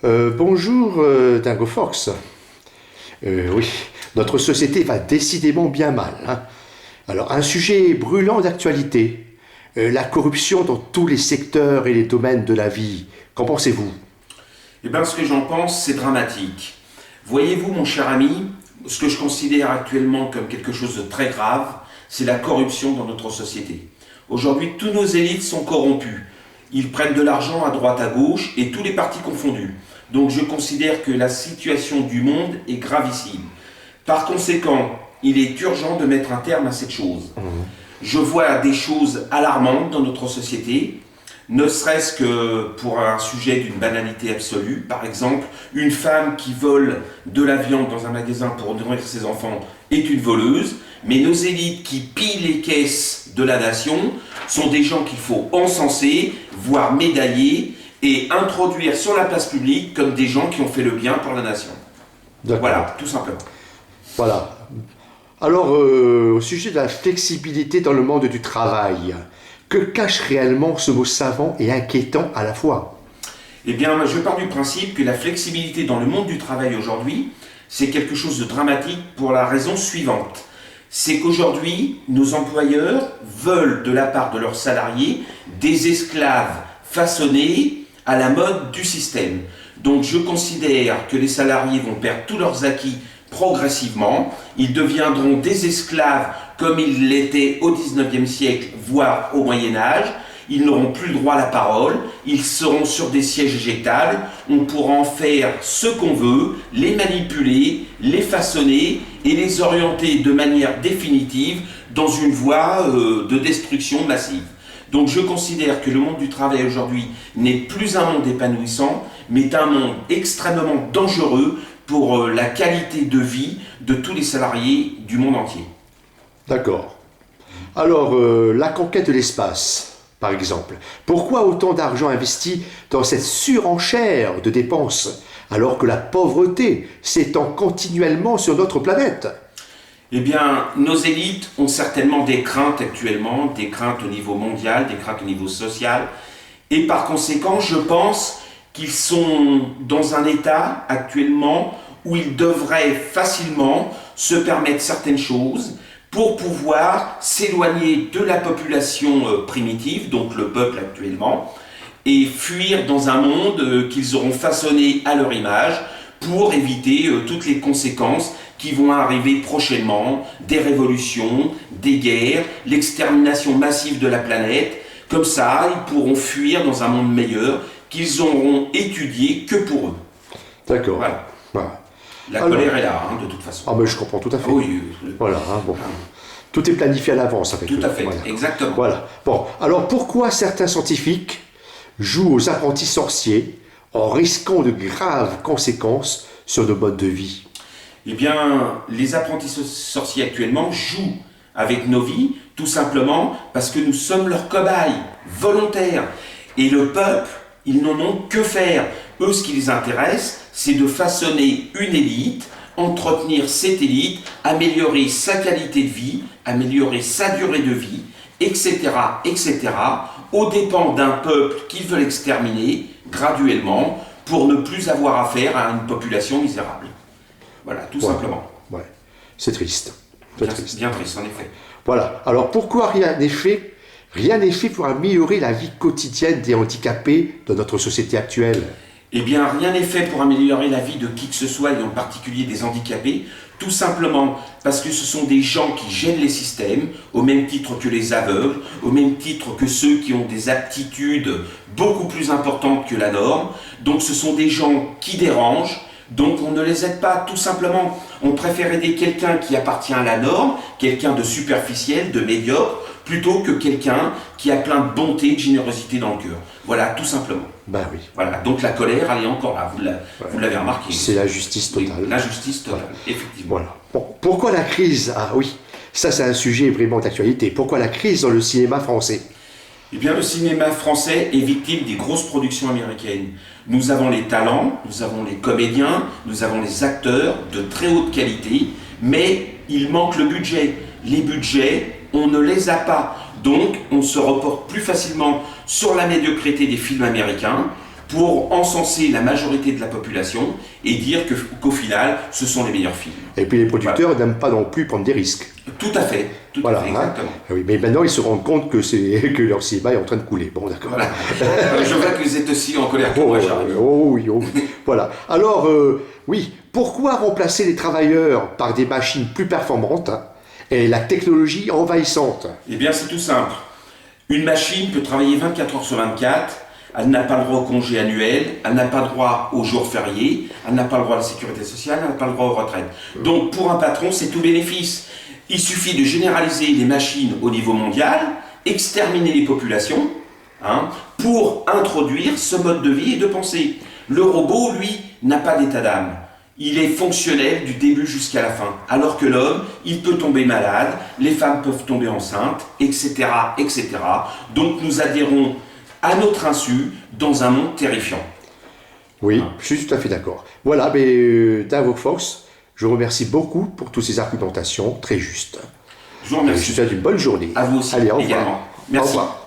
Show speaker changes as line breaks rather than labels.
Bonjour, Dingo Fox. Oui, notre société va décidément bien mal, hein. Alors, un sujet brûlant d'actualité. La corruption dans tous les secteurs et les domaines de la vie. Qu'en pensez-vous?
Eh bien, ce que j'en pense, c'est dramatique. Voyez-vous, mon cher ami, ce que je considère actuellement comme quelque chose de très grave, c'est la corruption dans notre société. Aujourd'hui, tous nos élites sont corrompus. Ils prennent de l'argent à droite, à gauche, et tous les partis confondus. Donc je considère que la situation du monde est gravissime. Par conséquent, il est urgent de mettre un terme à cette chose. Je vois des choses alarmantes dans notre société, ne serait-ce que pour un sujet d'une banalité absolue. Par exemple, une femme qui vole de la viande dans un magasin pour nourrir ses enfants est une voleuse, mais nos élites qui pillent les caisses de la nation sont des gens qu'il faut encenser, voire médailler, et introduire sur la place publique comme des gens qui ont fait le bien pour la nation.
D'accord.
Voilà, tout simplement.
Voilà. Alors, au sujet de la flexibilité dans le monde du travail, que cache réellement ce mot savant et inquiétant à la fois?
Eh bien, je pars du principe que la flexibilité dans le monde du travail aujourd'hui, c'est quelque chose de dramatique pour la raison suivante. C'est qu'aujourd'hui, nos employeurs veulent de la part de leurs salariés des esclaves façonnés à la mode du système. Donc je considère que les salariés vont perdre tous leurs acquis progressivement, ils deviendront des esclaves comme ils l'étaient au XIXe siècle, voire au Moyen Âge. Ils n'auront plus le droit à la parole, ils seront sur des sièges éjectables, on pourra en faire ce qu'on veut, les manipuler, les façonner et les orienter de manière définitive dans une voie de destruction massive. Donc je considère que le monde du travail aujourd'hui n'est plus un monde épanouissant, mais un monde extrêmement dangereux pour la qualité de vie de tous les salariés du monde entier.
D'accord. Alors, la conquête de l'espace, par exemple. Pourquoi autant d'argent investi dans cette surenchère de dépenses, alors que la pauvreté s'étend continuellement sur notre planète?
Eh bien, nos élites ont certainement des craintes actuellement, des craintes au niveau mondial, des craintes au niveau social, et par conséquent, je pense qu'ils sont dans un état actuellement où ils devraient facilement se permettre certaines choses pour pouvoir s'éloigner de la population primitive, donc le peuple actuellement, et fuir dans un monde qu'ils auront façonné à leur image pour éviter toutes les conséquences qui vont arriver prochainement, des révolutions, des guerres, l'extermination massive de la planète. Comme ça, ils pourront fuir dans un monde meilleur qu'ils auront étudié que pour eux.
D'accord.
Voilà.
Voilà.
La
Alors,
colère est là, hein, de toute façon.
ah ben je comprends tout à fait.
Ah oui,
Voilà, hein, bon. Tout est planifié à l'avance avec
tout
eux.
à fait,
Voilà.
exactement.
Voilà. Bon, alors pourquoi certains scientifiques jouent aux apprentis sorciers en risquant de graves conséquences sur nos modes de vie?
Eh bien, les apprentis sorciers actuellement jouent avec nos vies, tout simplement parce que nous sommes leurs cobayes, volontaires. Et le peuple, ils n'en ont que faire. Eux, ce qui les intéresse, c'est de façonner une élite, entretenir cette élite, améliorer sa qualité de vie, améliorer sa durée de vie, etc., etc., aux dépens d'un peuple qu'ils veulent exterminer graduellement pour ne plus avoir affaire à une population misérable. Voilà, tout
Ouais.
simplement.
Ouais. C'est triste. C'est
Bien,
triste.
bien triste, en effet.
Voilà. Alors pourquoi rien n'est fait pour améliorer la vie quotidienne des handicapés dans notre société actuelle?
Eh bien, rien n'est fait pour améliorer la vie de qui que ce soit, et en particulier des handicapés, tout simplement parce que ce sont des gens qui gênent les systèmes, au même titre que les aveugles, au même titre que ceux qui ont des aptitudes beaucoup plus importantes que la norme. Donc ce sont des gens qui dérangent, donc on ne les aide pas, tout simplement. On préfère aider quelqu'un qui appartient à la norme, quelqu'un de superficiel, de médiocre, plutôt que quelqu'un qui a plein de bonté, de générosité dans le cœur. Voilà, tout simplement.
Ben oui.
Voilà, donc la colère, elle est encore là, vous l'avez remarqué.
C'est la justice
Oui,
totale.
l'injustice totale,
Voilà.
effectivement.
Voilà. Bon, pourquoi la crise? Ah oui, ça c'est un sujet vraiment d'actualité. Pourquoi la crise dans le cinéma français?
Eh bien, le cinéma français est victime des grosses productions américaines. Nous avons les talents, nous avons les comédiens, nous avons les acteurs de très haute qualité, mais il manque le budget. Les budgets, on ne les a pas. Donc, on se reporte plus facilement sur la médiocrité des films américains pour encenser la majorité de la population et dire qu'au final, ce sont les meilleurs films.
Et puis les producteurs n'aiment pas non plus prendre des risques.
Tout à fait, exactement.
Oui, mais maintenant ils se rendent compte que leur cinéma est en train de couler. Bon, d'accord.
Voilà. Je vois que vous êtes aussi en colère que
Oh,
moi,
oui,
Jérémy.
oui. Voilà. Alors, oui, pourquoi remplacer les travailleurs par des machines plus performantes et la technologie envahissante?
Eh bien, c'est tout simple. Une machine peut travailler 24 heures sur 24, elle n'a pas le droit au congé annuel, elle n'a pas le droit aux jours fériés, elle n'a pas le droit à la sécurité sociale, elle n'a pas le droit aux retraites. Donc, pour un patron, c'est tout bénéfice. Il suffit de généraliser les machines au niveau mondial, exterminer les populations, pour introduire ce mode de vie et de pensée. Le robot, lui, n'a pas d'état d'âme. Il est fonctionnel du début jusqu'à la fin. Alors que l'homme, il peut tomber malade, les femmes peuvent tomber enceintes, etc., etc. Donc nous adhérons à notre insu dans un monde terrifiant.
Oui, je suis tout à fait d'accord. Voilà, mais Davo Fox, je vous remercie beaucoup pour toutes ces argumentations très justes.
Je vous remercie.
Je vous souhaite une bonne journée.
À vous aussi,
Allez, au revoir.
également. Merci.
Au revoir.